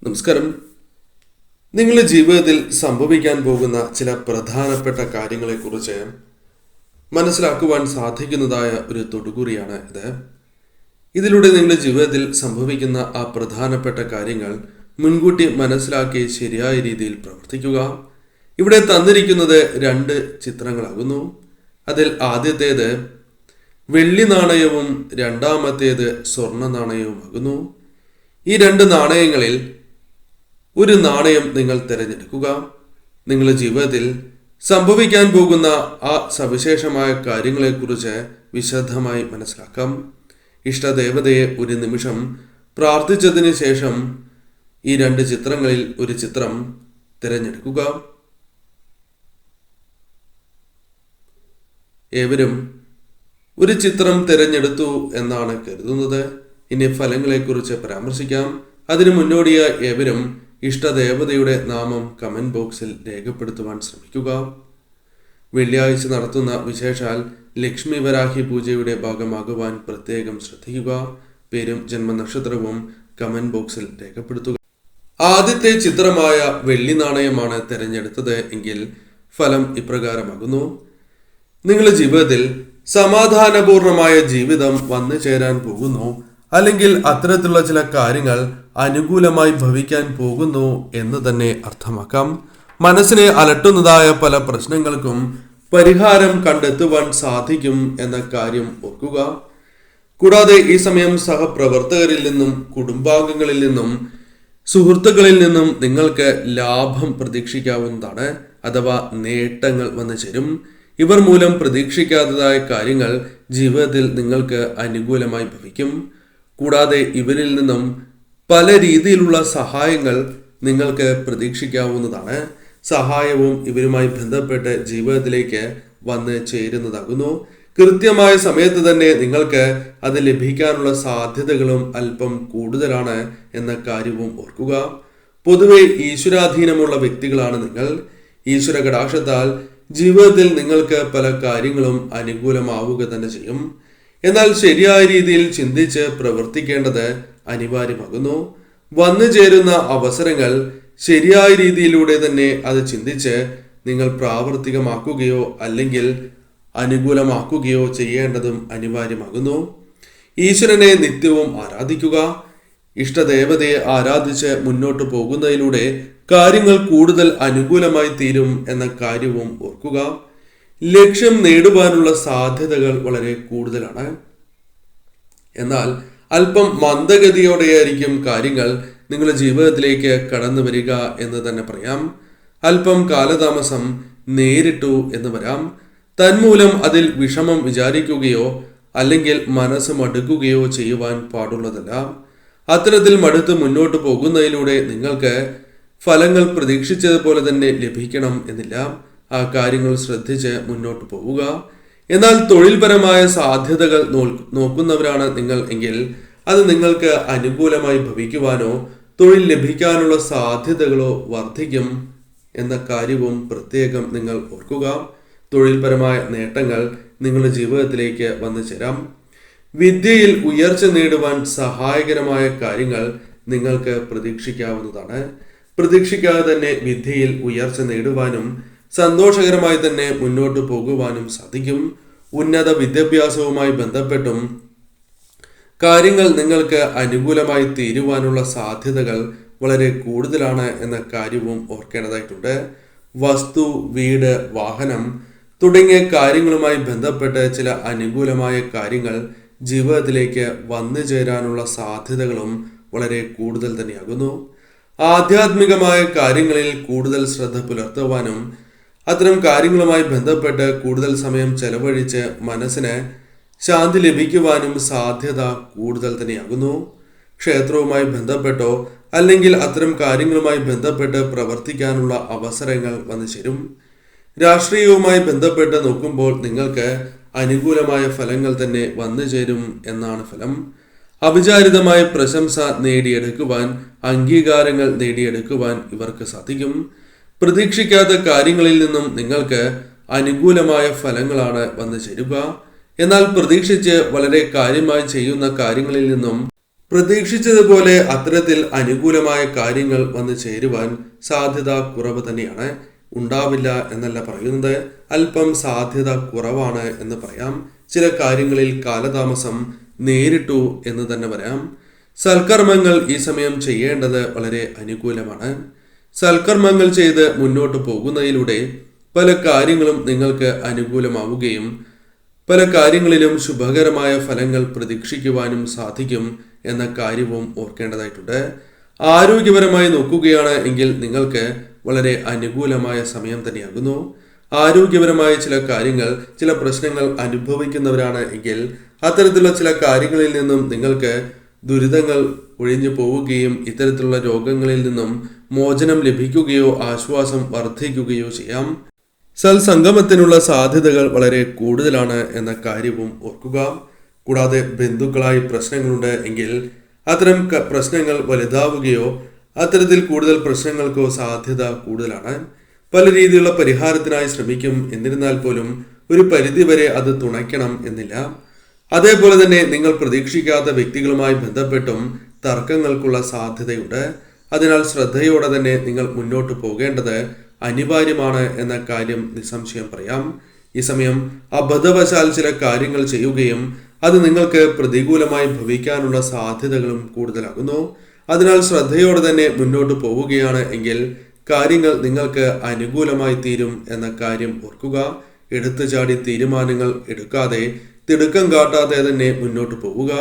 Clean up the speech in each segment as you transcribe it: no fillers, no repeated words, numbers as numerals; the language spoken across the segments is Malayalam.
നമസ്കാരം. നിങ്ങളുടെ ജീവിതത്തിൽ സംഭവിക്കാൻ പോകുന്ന ചില പ്രധാനപ്പെട്ട കാര്യങ്ങളെക്കുറിച്ച് മനസ്സിലാക്കുവാൻ സാധിക്കുന്നതായ ഒരു തൊടുകുറിയാണ് ഇത്. ഇതിലൂടെ നിങ്ങളുടെ ജീവിതത്തിൽ സംഭവിക്കുന്ന ആ പ്രധാനപ്പെട്ട കാര്യങ്ങൾ മുൻകൂട്ടി മനസ്സിലാക്കി ശരിയായ രീതിയിൽ പ്രവർത്തിക്കുക. ഇവിടെ തന്നിരിക്കുന്നത് 2 ചിത്രങ്ങളാകുന്നു. അതിൽ ആദ്യത്തേത് വെള്ളി നാണയവും രണ്ടാമത്തേത് സ്വർണ്ണ നാണയവുമാകുന്നു. ഈ 2 നാണയങ്ങളിൽ ഒരു നാണയം നിങ്ങൾ തിരഞ്ഞെടുക്കുക. നിങ്ങളുടെ ജീവിതത്തിൽ സംഭവിക്കാൻ പോകുന്ന ആ സവിശേഷമായ കാര്യങ്ങളെക്കുറിച്ച് വിശദമായി മനസ്സിലാക്കാം. ഇഷ്ടദേവതയെ ഒരു നിമിഷം പ്രാർത്ഥിച്ചതിന് ശേഷം ഈ 2 ചിത്രങ്ങളിൽ ഒരു ചിത്രം തിരഞ്ഞെടുക്കുക. ഏവരും ഒരു ചിത്രം തിരഞ്ഞെടുത്തു എന്നാണ് കരുതുന്നത്. ഇനി ഫലങ്ങളെക്കുറിച്ച് പരാമർശിക്കാം. അതിനു മുന്നോടിയായി ഏവരും ഇഷ്ടദേവതയുടെ നാമം കമന്റ് ബോക്സിൽ രേഖപ്പെടുത്തുവാൻ ശ്രമിക്കുക. വെള്ളിയാഴ്ച നടത്തുന്ന വിശേഷാൽ ലക്ഷ്മി വരാഹി പൂജയുടെ ഭാഗമാകുവാൻ പ്രത്യേകം ശ്രദ്ധിക്കുക. പേരും ജന്മനക്ഷത്രവും കമന്റ് ബോക്സിൽ രേഖപ്പെടുത്തുക. ആദ്യത്തെ ചിത്രമായ വെള്ളി നാണയമാണ് തിരഞ്ഞെടുത്തത് എങ്കിൽ ഫലം ഇപ്രകാരമാകുന്നു. നിങ്ങളുടെ ജീവിതത്തിൽ സമാധാനപൂർണമായ ജീവിതം വന്നു ചേരാൻ പോകുന്നു, അല്ലെങ്കിൽ അത്തരത്തിലുള്ള ചില കാര്യങ്ങൾ അനുകൂലമായി ഭവിക്കാൻ പോകുന്നു എന്ന് തന്നെ അർത്ഥമാക്കാം. മനസ്സിനെ അലട്ടുന്നതായ പല പ്രശ്നങ്ങൾക്കും പരിഹാരം കണ്ടെത്തുവാൻ സാധിക്കും എന്ന കാര്യം ഓർക്കുക. കൂടാതെ ഈ സമയം സഹപ്രവർത്തകരിൽ നിന്നും, കുടുംബാംഗങ്ങളിൽ നിന്നും, സുഹൃത്തുക്കളിൽ നിന്നും നിങ്ങൾക്ക് ലാഭം പ്രതീക്ഷിക്കാവുന്നതാണ്, അഥവാ നേട്ടങ്ങൾ വന്നു ചേരും. ഇവർ മൂലം പ്രതീക്ഷിക്കാത്തതായ കാര്യങ്ങൾ ജീവിതത്തിൽ നിങ്ങൾക്ക് അനുകൂലമായി ഭവിക്കും. കൂടാതെ ഇവരിൽ നിന്നും പല രീതിയിലുള്ള സഹായങ്ങൾ നിങ്ങൾക്ക് പ്രതീക്ഷിക്കാവുന്നതാണ്. സഹായവും ഇവരുമായി ബന്ധപ്പെട്ട് ജീവിതത്തിലേക്ക് വന്ന് ചേരുന്നതാകുന്നു. കൃത്യമായ സമയത്ത് തന്നെ നിങ്ങൾക്ക് അത് ലഭിക്കാനുള്ള സാധ്യതകളും അല്പം കൂടുതലാണ് എന്ന കാര്യവും ഓർക്കുക. പൊതുവെ ഈശ്വരാധീനമുള്ള വ്യക്തികളാണ് നിങ്ങൾ. ഈശ്വര കടാക്ഷത്താൽ ജീവിതത്തിൽ നിങ്ങൾക്ക് പല കാര്യങ്ങളും അനുകൂലമാവുക തന്നെ ചെയ്യും. എന്നാൽ ശരിയായ രീതിയിൽ ചിന്തിച്ച് പ്രവർത്തിക്കേണ്ടത് അനിവാര്യമാകുന്നു. വന്നു ചേരുന്ന അവസരങ്ങൾ ശരിയായ രീതിയിലൂടെ തന്നെ അത് ചിന്തിച്ച് നിങ്ങൾ പ്രാവർത്തികമാക്കുകയോ അല്ലെങ്കിൽ അനുകൂലമാക്കുകയോ ചെയ്യേണ്ടതും അനിവാര്യമാകുന്നു. ഈശ്വരനെ നിത്യവും ആരാധിക്കുക. ഇഷ്ടദേവതയെ ആരാധിച്ച് മുന്നോട്ട് പോകുന്നതിലൂടെ കാര്യങ്ങൾ കൂടുതൽ അനുകൂലമായി തീരും എന്ന കാര്യവും ഓർക്കുക. ലക്ഷ്യം നേടുവാനുള്ള സാധ്യതകൾ വളരെ കൂടുതലാണ്. എന്നാൽ അല്പം മന്ദഗതിയോടെയായിരിക്കും കാര്യങ്ങൾ നിങ്ങളുടെ ജീവിതത്തിലേക്ക് കടന്നു വരിക എന്ന് തന്നെ പറയാം. അല്പം കാലതാമസം നേരിട്ടു എന്ന് വരാം. തന്മൂലം അതിൽ വിഷമം വിചാരിക്കുകയോ അല്ലെങ്കിൽ മനസ്സ് മടുക്കുകയോ ചെയ്യുവാൻ പാടുള്ളതല്ല. അത്തരത്തിൽ മടുത്ത് മുന്നോട്ട് പോകുന്നതിലൂടെ നിങ്ങൾക്ക് ഫലങ്ങൾ പ്രതീക്ഷിച്ചതുപോലെ തന്നെ ലഭിക്കണം എന്നില്ല. ആ കാര്യങ്ങൾ ശ്രദ്ധിച്ച് മുന്നോട്ട് പോവുക. എന്നാൽ തൊഴിൽപരമായ സാധ്യതകൾ നോക്കുന്നവരാണ് നിങ്ങൾ എങ്കിൽ അത് നിങ്ങൾക്ക് അനുകൂലമായി ഭവിക്കുവാനോ തൊഴിൽ ലഭിക്കാനുള്ള സാധ്യതകളോ വർദ്ധിക്കും എന്ന കാര്യവും പ്രത്യേകം നിങ്ങൾ ഓർക്കുക. തൊഴിൽപരമായ നേട്ടങ്ങൾ നിങ്ങളുടെ ജീവിതത്തിലേക്ക് വന്നു ചേരാം. വിദ്യയിൽ ഉയർച്ച നേടുവാൻ സഹായകരമായ കാര്യങ്ങൾ നിങ്ങൾക്ക് പ്രതീക്ഷിക്കാവുന്നതാണ്. പ്രതീക്ഷിക്കാതെ തന്നെ വിദ്യയിൽ ഉയർച്ച നേടുവാനും സന്തോഷകരമായി തന്നെ മുന്നോട്ട് പോകുവാനും സാധിക്കും. ഉന്നത വിദ്യാഭ്യാസവുമായി ബന്ധപ്പെട്ടും കാര്യങ്ങൾ നിങ്ങൾക്ക് അനുകൂലമായി തീരുവാനുള്ള സാധ്യതകൾ വളരെ കൂടുതലാണ് എന്ന കാര്യവും ഓർക്കേണ്ടതായിട്ടുണ്ട്. വസ്തു, വീട്, വാഹനം തുടങ്ങിയ കാര്യങ്ങളുമായി ബന്ധപ്പെട്ട് ചില അനുകൂലമായ കാര്യങ്ങൾ ജീവിതത്തിലേക്ക് വന്നു ചേരാനുള്ള സാധ്യതകളും വളരെ കൂടുതൽ തന്നെയാകുന്നു. ആധ്യാത്മികമായ കാര്യങ്ങളിൽ കൂടുതൽ ശ്രദ്ധ പുലർത്തുവാനും അത്തരം കാര്യങ്ങളുമായി ബന്ധപ്പെട്ട് കൂടുതൽ സമയം ചെലവഴിച്ച് മനസ്സിന് ശാന്തി ലഭിക്കുവാനും സാധ്യത കൂടുതൽ തന്നെയാകുന്നു. ക്ഷേത്രവുമായി ബന്ധപ്പെട്ടോ അല്ലെങ്കിൽ അത്തരം കാര്യങ്ങളുമായി ബന്ധപ്പെട്ട് പ്രവർത്തിക്കാനുള്ള അവസരങ്ങൾ വന്നു ചേരും. രാഷ്ട്രീയവുമായി ബന്ധപ്പെട്ട് നോക്കുമ്പോൾ നിങ്ങൾക്ക് അനുകൂലമായ ഫലങ്ങൾ തന്നെ വന്നു ചേരും എന്നാണ് ഫലം. അവിചാരിതമായ പ്രശംസ നേടിയെടുക്കുവാൻ, അംഗീകാരങ്ങൾ നേടിയെടുക്കുവാൻ ഇവർക്ക് സാധിക്കും. പ്രതീക്ഷിക്കാത്ത കാര്യങ്ങളിൽ നിന്നും നിങ്ങൾക്ക് അനുകൂലമായ ഫലങ്ങളാണ് വന്നു ചേരുക. എന്നാൽ പ്രതീക്ഷിച്ച് വളരെ കാര്യമായി ചെയ്യുന്ന കാര്യങ്ങളിൽ നിന്നും പ്രതീക്ഷിച്ചതുപോലെ അത്തരത്തിൽ അനുകൂലമായ കാര്യങ്ങൾ വന്നു ചേരുവാൻ സാധ്യത കുറവ് തന്നെയാണ്. ഉണ്ടാവില്ല എന്നല്ല പറയുന്നത്, അല്പം സാധ്യത കുറവാണ് എന്ന് പറയാം. ചില കാര്യങ്ങളിൽ കാലതാമസം നേരിട്ടു എന്ന് തന്നെ പറയാം. സൽക്കർമ്മങ്ങൾ ഈ സമയം ചെയ്യേണ്ടത് വളരെ അനുകൂലമാണ്. സൽക്കർമ്മങ്ങൾ ചെയ്ത് മുന്നോട്ട് പോകുന്നതിലൂടെ പല കാര്യങ്ങളും നിങ്ങൾക്ക് അനുകൂലമാവുകയും പല കാര്യങ്ങളിലും ശുഭകരമായ ഫലങ്ങൾ പ്രതീക്ഷിക്കുവാനും സാധിക്കും എന്ന കാര്യവും ഓർക്കേണ്ടതായിട്ടുണ്ട്. ആരോഗ്യപരമായി നോക്കുകയാണ് എങ്കിൽ നിങ്ങൾക്ക് വളരെ അനുകൂലമായ സമയം തന്നെയാകുന്നു. ആരോഗ്യപരമായ ചില കാര്യങ്ങൾ, ചില പ്രശ്നങ്ങൾ അനുഭവിക്കുന്നവരാണ് എങ്കിൽ അത്തരത്തിലുള്ള ചില കാര്യങ്ങളിൽ നിന്നും നിങ്ങൾക്ക് ദുരിതങ്ങൾ ഒഴിഞ്ഞു പോവുകയും ഇത്തരത്തിലുള്ള രോഗങ്ങളിൽ നിന്നും മോചനം ലഭിക്കുകയോ ആശ്വാസം വർദ്ധിക്കുകയോ ചെയ്യാം. സൽസംഗമത്തിനുള്ള സാധ്യതകൾ വളരെ കൂടുതലാണ് എന്ന കാര്യവും ഓർക്കുക. കൂടാതെ ബന്ധുക്കളായി പ്രശ്നങ്ങളുണ്ട് എങ്കിൽ അത്തരം പ്രശ്നങ്ങൾ വലുതാവുകയോ അത്തരത്തിൽ കൂടുതൽ പ്രശ്നങ്ങൾക്കോ സാധ്യത കൂടുതലാണ്. പല രീതിയിലുള്ള പരിഹാരത്തിനായി ശ്രമിക്കും. എന്നിരുന്നാൽ പോലും ഒരു പരിധിവരെ അത് തുണയ്ക്കണം എന്നില്ല. അതേപോലെ തന്നെ നിങ്ങൾ പ്രതീക്ഷിക്കാത്ത വ്യക്തികളുമായി ബന്ധപ്പെട്ടും തർക്കങ്ങൾക്കുള്ള സാധ്യതയുണ്ട്. അതിനാൽ ശ്രദ്ധയോടെ തന്നെ നിങ്ങൾ മുന്നോട്ട് പോകേണ്ടത് അനിവാര്യമാണ് എന്ന കാര്യം നിസ്സംശയം പറയാം. ഈ സമയം അബദ്ധവശാൽ ചില കാര്യങ്ങൾ ചെയ്യുകയും അത് നിങ്ങൾക്ക് പ്രതികൂലമായി ഭവിക്കാനുള്ള സാധ്യതകളും കൂടുതലാകുന്നു. അതിനാൽ ശ്രദ്ധയോടെ തന്നെ മുന്നോട്ട് പോവുകയാണ് എങ്കിൽ കാര്യങ്ങൾ നിങ്ങൾക്ക് അനുകൂലമായി തീരും എന്ന കാര്യം ഓർക്കുക. എടുത്തുചാടി തീരുമാനങ്ങൾ എടുക്കാതെ തിടുക്കം കാട്ടാതെ തന്നെ മുന്നോട്ട് പോവുക.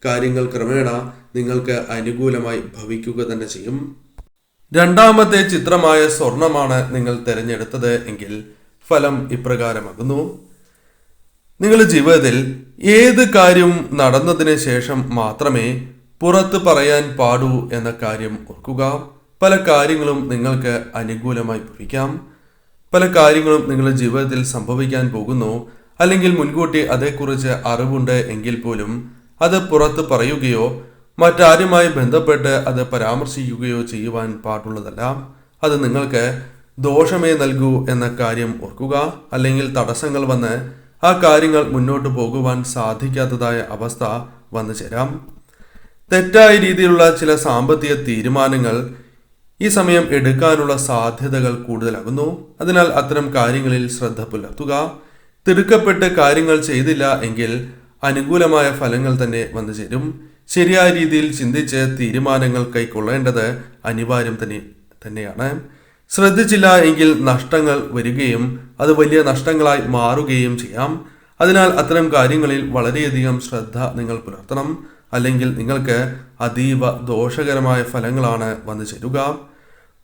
കാര്യങ്ങൾ ക്രമേണ നിങ്ങൾക്ക് അനുകൂലമായി ഭവിക്കുക തന്നെ ചെയ്യും. രണ്ടാമത്തെ ചിത്രമായ സ്വർണമാണ് നിങ്ങൾ തിരഞ്ഞെടുത്തത് എങ്കിൽ ഫലം ഇപ്രകാരമാകുന്നു. നിങ്ങളുടെ ജീവിതത്തിൽ ഏത് കാര്യവും നടന്നതിന് ശേഷം മാത്രമേ പുറത്ത് പറയാൻ പാടൂ എന്ന കാര്യം ഓർക്കുക. പല കാര്യങ്ങളും നിങ്ങൾക്ക് അനുകൂലമായി ഭവിക്കാം. പല കാര്യങ്ങളും നിങ്ങളുടെ ജീവിതത്തിൽ സംഭവിക്കാൻ പോകുന്നു, അല്ലെങ്കിൽ മുൻകൂട്ടി അതേക്കുറിച്ച് അറിവുണ്ട് എങ്കിൽ പോലും അത് പുറത്ത് പറയുകയോ മറ്റാരുമായി ബന്ധപ്പെട്ട് അത് പരാമർശിക്കുകയോ ചെയ്യുവാൻ പാടുള്ളതല്ല. അത് നിങ്ങൾക്ക് ദോഷമേ നൽകൂ എന്ന കാര്യം ഓർക്കുക. അല്ലെങ്കിൽ തടസ്സങ്ങൾ വന്ന് ആ കാര്യങ്ങൾ മുന്നോട്ട് പോകുവാൻ സാധിക്കാത്തതായ അവസ്ഥ വന്നു ചേരാം. തെറ്റായ രീതിയിലുള്ള ചില സാമ്പത്തിക തീരുമാനങ്ങൾ ഈ സമയം എടുക്കാനുള്ള സാധ്യതകൾ കൂടുതലാകുന്നു. അതിനാൽ അത്തരം കാര്യങ്ങളിൽ ശ്രദ്ധ പുലർത്തുക. തിടുക്കപ്പെട്ട് കാര്യങ്ങൾ ചെയ്തില്ല എങ്കിൽ അനുകൂലമായ ഫലങ്ങൾ തന്നെ വന്നു ചേരും. ശരിയായ രീതിയിൽ ചിന്തിച്ച് തീരുമാനങ്ങൾ കൈക്കൊള്ളേണ്ടത് അനിവാര്യം തന്നെയാണ്. ശ്രദ്ധിച്ചില്ല എങ്കിൽ നഷ്ടങ്ങൾ വരികയും അത് വലിയ നഷ്ടങ്ങളായി മാറുകയും ചെയ്യാം. അതിനാൽ അത്തരം കാര്യങ്ങളിൽ വളരെയധികം ശ്രദ്ധ നിങ്ങൾ പുലർത്തണം. അല്ലെങ്കിൽ നിങ്ങൾക്ക് അതീവ ദോഷകരമായ ഫലങ്ങളാണ് വന്നു ചേരുക.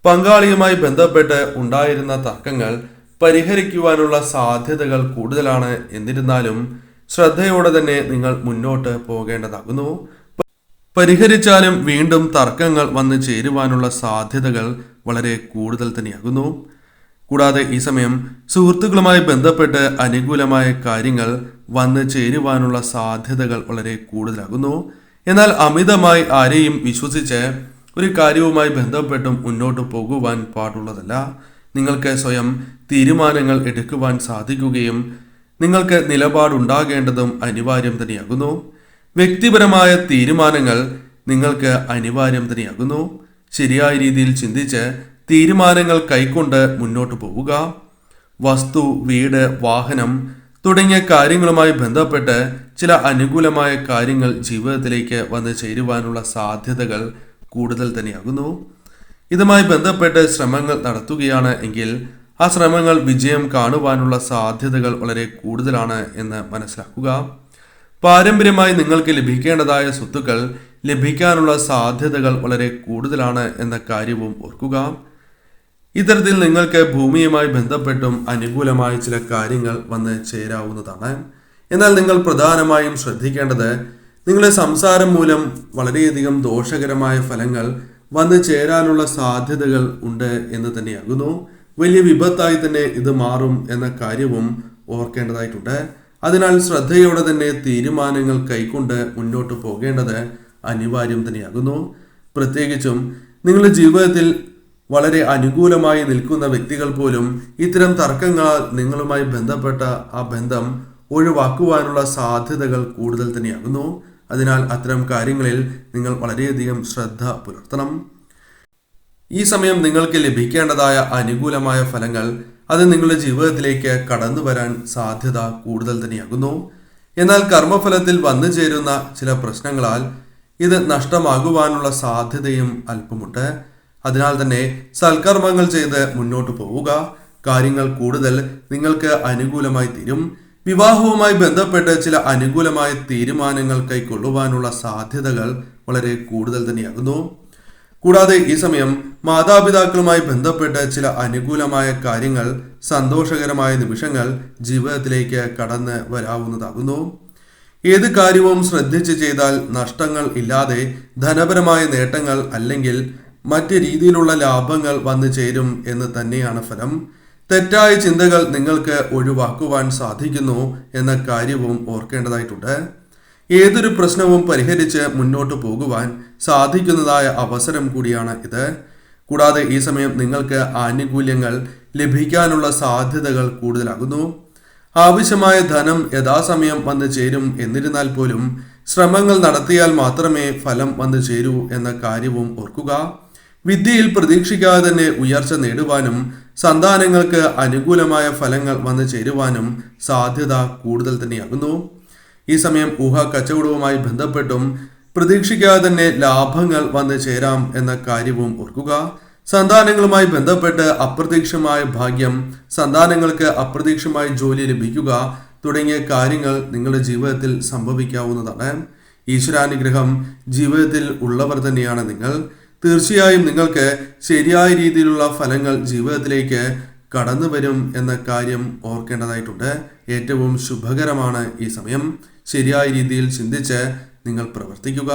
പങ്കാളിയുമായി ബന്ധപ്പെട്ട് ഉണ്ടായിരുന്ന തർക്കങ്ങൾ പരിഹരിക്കുവാനുള്ള സാധ്യതകൾ കൂടുതലാണ്. എന്നിരുന്നാലും ശ്രദ്ധയോടെ തന്നെ നിങ്ങൾ മുന്നോട്ട് പോകേണ്ടതാകുന്നു. പരിഹരിച്ചാലും വീണ്ടും തർക്കങ്ങൾ വന്നു ചേരുവാനുള്ള സാധ്യതകൾ വളരെ കൂടുതൽ തന്നെയാകുന്നു. കൂടാതെ ഈ സമയം സുഹൃത്തുക്കളുമായി ബന്ധപ്പെട്ട് അനുകൂലമായ കാര്യങ്ങൾ വന്നു ചേരുവാനുള്ള സാധ്യതകൾ വളരെ കൂടുതലാകുന്നു. എന്നാൽ അമിതമായി ആരെയും വിശ്വസിച്ച് ഒരു കാര്യവുമായി ബന്ധപ്പെട്ടും മുന്നോട്ട് പോകുവാൻ പാടുള്ളതല്ല. നിങ്ങൾക്ക് സ്വയം തീരുമാനങ്ങൾ എടുക്കുവാൻ സാധിക്കുകയും നിങ്ങൾക്ക് നിലപാടുണ്ടാകേണ്ടതും അനിവാര്യം തന്നെയാകുന്നു. വ്യക്തിപരമായ തീരുമാനങ്ങൾ നിങ്ങൾക്ക് അനിവാര്യം തന്നെയാകുന്നു. ശരിയായ രീതിയിൽ ചിന്തിച്ച് തീരുമാനങ്ങൾ കൈക്കൊണ്ട് മുന്നോട്ട് പോവുക. വസ്തു, വീട്, വാഹനം തുടങ്ങിയ കാര്യങ്ങളുമായി ബന്ധപ്പെട്ട് ചില അനുകൂലമായ കാര്യങ്ങൾ ജീവിതത്തിലേക്ക് വന്നു ചേരുവാനുള്ള സാധ്യതകൾ കൂടുതൽ തന്നെയാകുന്നു. ഇതുമായി ബന്ധപ്പെട്ട് ശ്രമങ്ങൾ നടത്തുകയാണ് എങ്കിൽ ആ ശ്രമങ്ങൾ വിജയം കാണുവാനുള്ള സാധ്യതകൾ വളരെ കൂടുതലാണ് എന്ന് മനസ്സിലാക്കുക. പാരമ്പര്യമായി നിങ്ങൾക്ക് ലഭിക്കേണ്ടതായ സ്വത്തുക്കൾ ലഭിക്കാനുള്ള സാധ്യതകൾ വളരെ കൂടുതലാണ് എന്ന കാര്യവും ഓർക്കുക. ഇത്തരത്തിൽ നിങ്ങൾക്ക് ഭൂമിയുമായി ബന്ധപ്പെട്ടും അനുകൂലമായ ചില കാര്യങ്ങൾ വന്ന് ചേരാവുന്നതാണ്. എന്നാൽ നിങ്ങൾ പ്രധാനമായും ശ്രദ്ധിക്കേണ്ടത് നിങ്ങളുടെ സംസാരം മൂലം വളരെയധികം ദോഷകരമായ ഫലങ്ങൾ വന്നു ചേരാനുള്ള സാധ്യതകൾ ഉണ്ട് എന്ന് തന്നെയാകുന്നു. വലിയ വിപത്തായി തന്നെ ഇത് മാറും എന്ന കാര്യവും ഓർക്കേണ്ടതായിട്ടുണ്ട്. അതിനാൽ ശ്രദ്ധയോടെ തന്നെ തീരുമാനങ്ങൾ കൈക്കൊണ്ട് മുന്നോട്ട് പോകേണ്ടത് അനിവാര്യം തന്നെയാകുന്നു. പ്രത്യേകിച്ചും നിങ്ങളുടെ ജീവിതത്തിൽ വളരെ അനുകൂലമായി നിൽക്കുന്ന വ്യക്തികൾ പോലും ഇത്തരം തർക്കങ്ങളാൽ നിങ്ങളുമായി ബന്ധപ്പെട്ട ആ ബന്ധം ഒഴിവാക്കുവാനുള്ള സാധ്യതകൾ കൂടുതൽ തന്നെയാകുന്നു. അതിനാൽ അത്തരം കാര്യങ്ങളിൽ നിങ്ങൾ വളരെയധികം ശ്രദ്ധ പുലർത്തണം. ഈ സമയം നിങ്ങൾക്ക് ലഭിക്കേണ്ടതായ അനുകൂലമായ ഫലങ്ങൾ അത് നിങ്ങളുടെ ജീവിതത്തിലേക്ക് കടന്നു വരാൻ സാധ്യത കൂടുതൽ തന്നെയാകുന്നു. എന്നാൽ കർമ്മഫലത്തിൽ വന്നു ചേരുന്ന ചില പ്രശ്നങ്ങളാൽ ഇത് നഷ്ടമാകുവാനുള്ള സാധ്യതയും അല്പമുണ്ട്. അതിനാൽ തന്നെ സൽക്കർമ്മങ്ങൾ ചെയ്ത് മുന്നോട്ട് പോവുക. കാര്യങ്ങൾ കൂടുതൽ നിങ്ങൾക്ക് അനുകൂലമായി തീരും. വിവാഹവുമായി ബന്ധപ്പെട്ട് ചില അനുകൂലമായ തീരുമാനങ്ങൾ കൈക്കൊള്ളുവാനുള്ള സാധ്യതകൾ വളരെ കൂടുതൽ തന്നെയാകുന്നു. കൂടാതെ ഈ സമയം മാതാപിതാക്കളുമായി ബന്ധപ്പെട്ട് ചില അനുകൂലമായ കാര്യങ്ങൾ, സന്തോഷകരമായ നിമിഷങ്ങൾ ജീവിതത്തിലേക്ക് കടന്ന് വരാവുന്നതാകുന്നു. ഏത് കാര്യവും ശ്രദ്ധിച്ച് ചെയ്താൽ നഷ്ടങ്ങൾ ഇല്ലാതെ ധനപരമായ നേട്ടങ്ങൾ അല്ലെങ്കിൽ മറ്റ് രീതിയിലുള്ള ലാഭങ്ങൾ വന്നു ചേരും എന്ന് തന്നെയാണ് ഫലം. തെറ്റായ ചിന്തകൾ നിങ്ങൾക്ക് ഒഴിവാക്കുവാൻ സാധിക്കുന്നു എന്ന കാര്യവും ഓർക്കേണ്ടതായിട്ടുണ്ട്. ഏതൊരു പ്രശ്നവും പരിഹരിച്ച് മുന്നോട്ട് പോകുവാൻ സാധിക്കുന്നതായ അവസരം കൂടിയാണ് ഇത്. കൂടാതെ ഈ സമയം നിങ്ങൾക്ക് ആനുകൂല്യങ്ങൾ ലഭിക്കാനുള്ള സാധ്യതകൾ കൂടുതലാകുന്നു. ആവശ്യമായ ധനം യഥാസമയം വന്നു ചേരും. എന്നിരുന്നാൽ പോലും ശ്രമങ്ങൾ നടത്തിയാൽ മാത്രമേ ഫലം വന്നു ചേരൂ എന്ന കാര്യവും ഓർക്കുക. വിദ്യയിൽ പ്രതീക്ഷിക്കാതെ തന്നെ ഉയർച്ച നേടുവാനും സന്താനങ്ങൾക്ക് അനുകൂലമായ ഫലങ്ങൾ വന്നു ചേരുവാനും സാധ്യത കൂടുതൽ തന്നെയാകുന്നു. ഈ സമയം ഊഹ കച്ചവടവുമായി ബന്ധപ്പെട്ടും പ്രതീക്ഷിക്കാതെ തന്നെ ലാഭങ്ങൾ വന്നു ചേരാം എന്ന കാര്യവും ഓർക്കുക. സന്താനങ്ങളുമായി ബന്ധപ്പെട്ട് അപ്രതീക്ഷിതമായ ഭാഗ്യം, സന്താനങ്ങൾക്ക് അപ്രതീക്ഷിതമായ ജോലി ലഭിക്കുക തുടങ്ങിയ കാര്യങ്ങൾ നിങ്ങളുടെ ജീവിതത്തിൽ സംഭവിക്കാവുന്നതാണ്. ഈശ്വരാനുഗ്രഹം ജീവിതത്തിൽ ഉള്ളവർ തന്നെയാണ് നിങ്ങൾ. തീർച്ചയായും നിങ്ങൾക്ക് ശരിയായ രീതിയിലുള്ള ഫലങ്ങൾ ജീവിതത്തിലേക്ക് കടന്നു വരും എന്ന കാര്യം ഓർക്കേണ്ടതായിട്ടുണ്ട്. ഏറ്റവും ശുഭകരമാണ് ഈ സമയം. ശരിയായ രീതിയിൽ ചിന്തിച്ച് നിങ്ങൾ പ്രവർത്തിക്കുക.